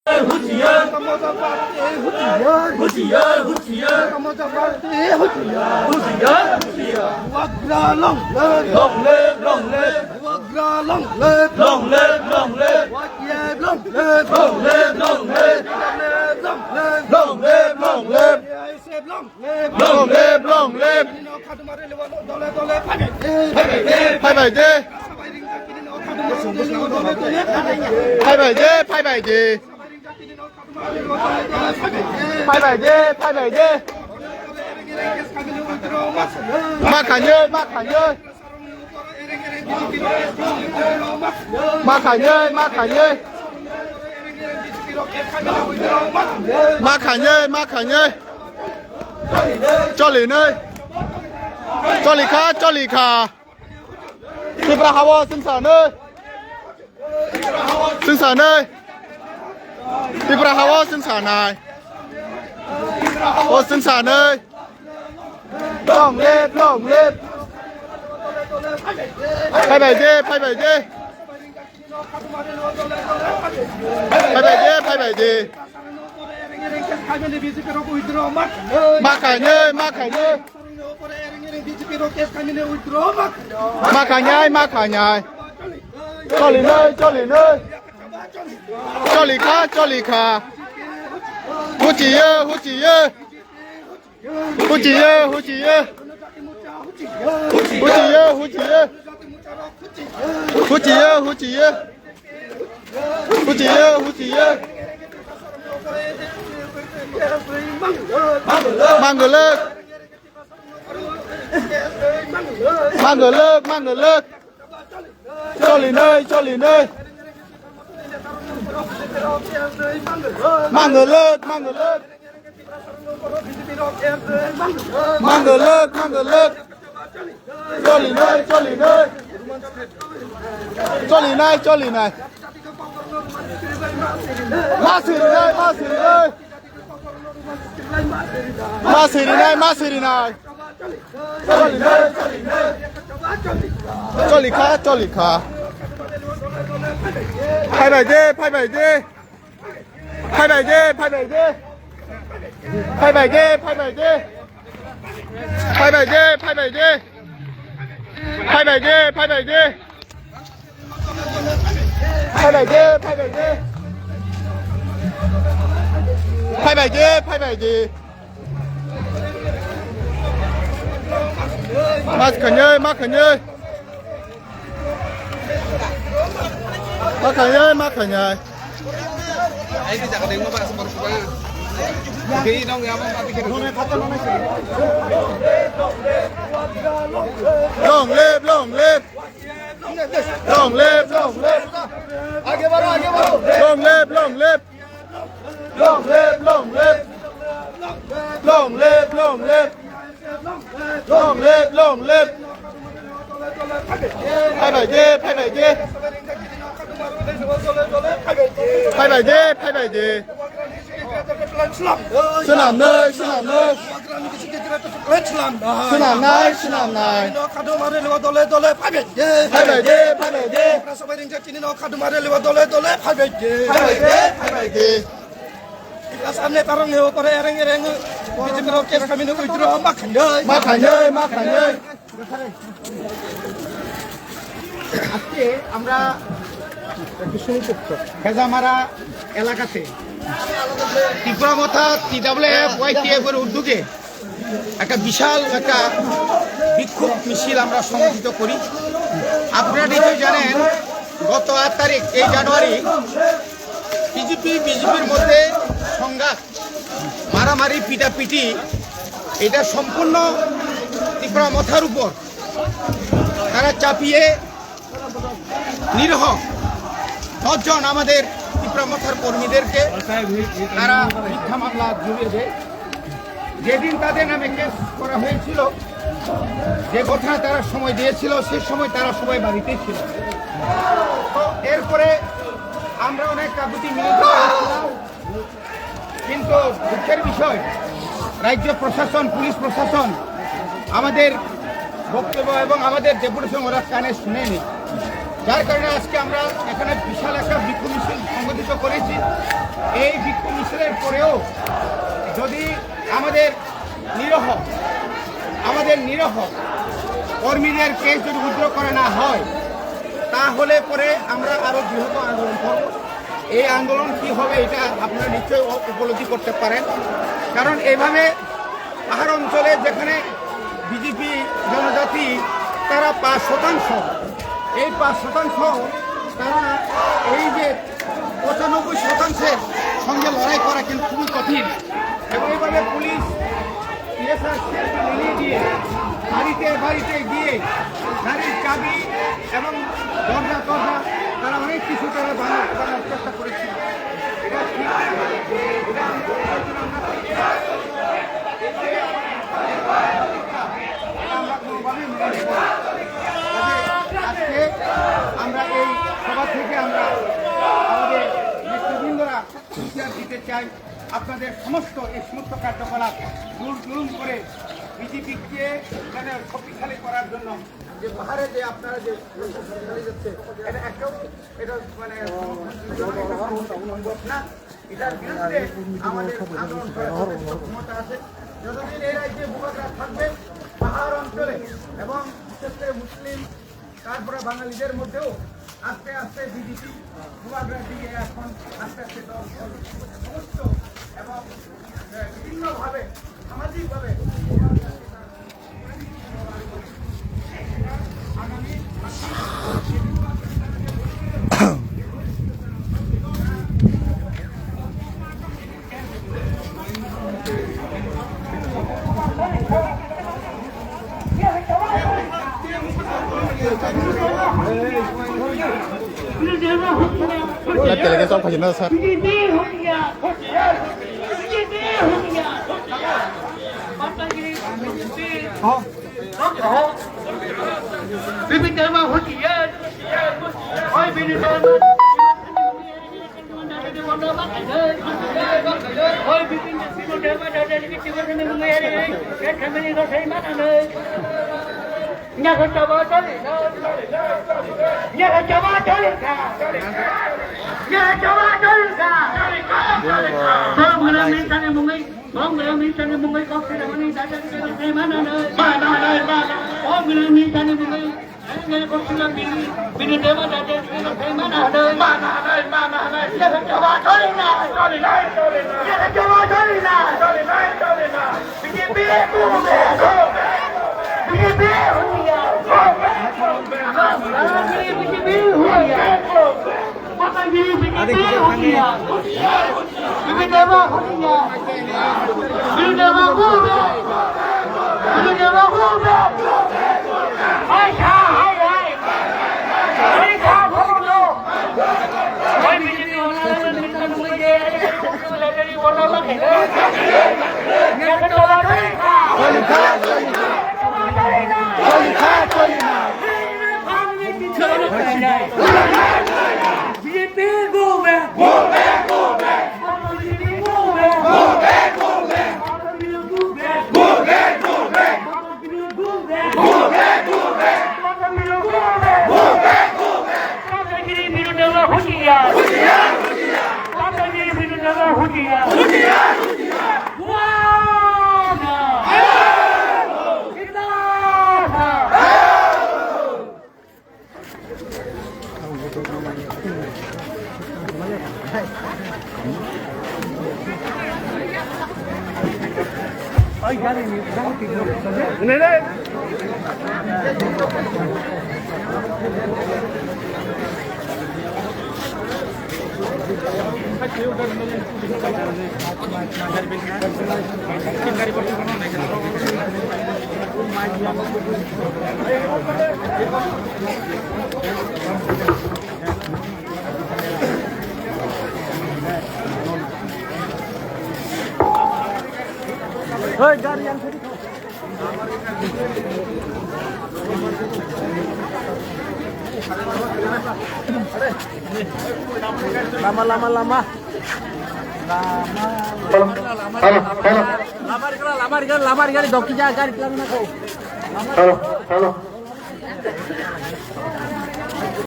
Hutier, Hutier, Hutier, Wagra long live, long live, long live, Wagra long live, long live, long live, Wagia long live, long live, long live, long live, long live, long live, long live, long live. Phai bài dê, phai bài dê, phai bài dê, phai bài dê, phai bài dê. Ma khả nhơi, ma khả nhơi, ma khả nhơi, ma khả nhơi, ma khả nhơi, ma khả nhơi. Cho lì nơi, cho lì khá, cho lì khả. Đi vào hào sinh sản nơi, sinh sản nơi. Đi vào hào sinh sản này. Ô sinh sản nơi. Lỏng lên, lỏng lên. Phai bài dê, phai bài dê. Phai bài dê, phai bài dê. Ma khả nhơi, ma khả nhơi. Ma khả nhai, ma khả nhai. Cho lì nơi, cho lì nơi. Cho lì khá, cho lì khả. Hú chỉ ơ, hú chỉ ơ. Hú chỉ ơ, hú chỉ ơ. Hú chỉ ơ, hú chỉ ơ. Hú chỉ ơ, hú chỉ ơ. Hú chỉ ơ, hú chỉ ơ. Mang người lơ. Mang người lơ, mang người lơ. Cho lì nơi, cho lì nơi. Mang người lơ, mang người lơ. Mang người lơ, mang người lơ. Cho lì nơi, cho lì nơi. Cho lì này, cho lì này. Ma xì đi đây, ma xì đi đây. Ma xì đi đây, ma xì đi này. Cho lì nơi, cho lì nơi. Cho lì khá, cho lì khá. Phai bài dê, phai bài dê. Phai bài dê, phai bài dê. Phai bài dê, phai bài dê. Phai bài dê, phai bài dê. Phai bài dê, phai bài dê. Phai bài dê, phai bài dê. Phai bài dê, phai bài dê. Ma khả nhơi, ma khả nhơi. Ma khả nhơi, ma khả nhơi. Ay, tidak ada yang mau bahas seperti Oke, dong ya, mau pikir. Long live, long live. Long live, long live. Aage baro, aage baro. Long live, long live. Long live, long live. Long live, long live. Long live, long live. Phai bài dê, phai bài dê. Phai bài dê, phai bài dê. Sơn làm nơi, sơn làm nơi. Sơn làm này, sơn làm này. Phai bài dê, phai bài dê. Phai bài dê, phai bài dê. Samne tarong heo pare ereng BJP ro kes kami no withdraw ma khanyai মা খাইয়ে আজকে আমরা খেজামারা এলাকাতে তীব্রমথা TWF YTF এর উদ্যোগে একটা বিশাল একটা বিক্ষোভ মিছিল আমরা সংগঠিত করি। আপনারা নিশ্চয়ই জানেন গত 8 তারিখ এই জানুয়ারি বিজেপির মধ্যে সংঘাত, মারামারি, পিটাপিটি, এটা সম্পূর্ণ তীব্রমথার উপর তারা চাপিয়ে নিরীহ 10 জন আমাদের তীব্রমথার কর্মীদেরকে তারা মিথ্যা মামলা জড়িয়ে দেয়। যেদিন তাদের নামে কেস করা হয়েছিল, যে ঘটনা তারা সময় দিয়েছিল, সে সময় তারা সবাই বাড়িতেই ছিল। তো এরপরে আমরা অনেক কাকুতি মিলিত করেছিলাম, কিন্তু দুঃখের বিষয় রাজ্য প্রশাসন, পুলিশ প্রশাসন আমাদের বক্তব্য এবং আমাদের ডেপুটেশন ওরা কানে শুনেনি। যার কারণে আজকে আমরা এখানে বিশাল একটা বিক্ষোভ মিছিল সংগঠিত করেছি। এই বিক্ষোভ মিছিলের পরেও যদি আমাদের নিরহ কর্মীদেরকে যদি উদ্যোগ করা না হয়, তাহলে পরে আমরা আরো বৃহত্তর আন্দোলন করব। এই আন্দোলন কি হবে এটা আপনারা নিশ্চয়ই উপলব্ধি করতে পারেন। কারণ এইভাবে পাহাড় অঞ্চলে যেখানে বিজেপি জনজাতি তারা 5%, এই 5% তারা এই যে 95%-এর সঙ্গে লড়াই করা কিন্তু খুবই কঠিন। এবং এইভাবে পুলিশ মিলিয়ে দিয়ে বাড়িতে গিয়ে গাড়ির চাবি এবং দরজা তারা অনেক কিছু তারা বানার চেষ্টা করেছিল। এটা ঠিক, এটা আমরা কোনোভাবেই মেনে নেব না। আজকে আমরা এই সভা থেকে আমরা আমাদের নেতৃবৃন্দরা হুঁশিয়ার দিতে চাই, আপনাদের সমস্ত কার্যকলাপ দূর করে বিজেপিকে এখানে শক্তিশালী করার জন্য যে পাহাড়ে যে আপনারা যে চালিয়ে যাচ্ছে এটা একটাও এটা মানে না, এটার বিরুদ্ধে আমাদের আন্দোলন করার ক্ষমতা আছে। যতদিন এই রাজ্যে ভূভাগরা থাকবে পাহাড় অঞ্চলে এবং বিশেষ করে মুসলিম তারপরে বাঙালিদের মধ্যেও আস্তে আস্তে বিজেপি ভূভাগরার দিকে এখন আস্তে সমস্ত এবং বিভিন্নভাবে সামাজিকভাবে আগামী Talaga sa pagina sir. Lama. Lamar, dokter jaga, iklan nak kau. Hello.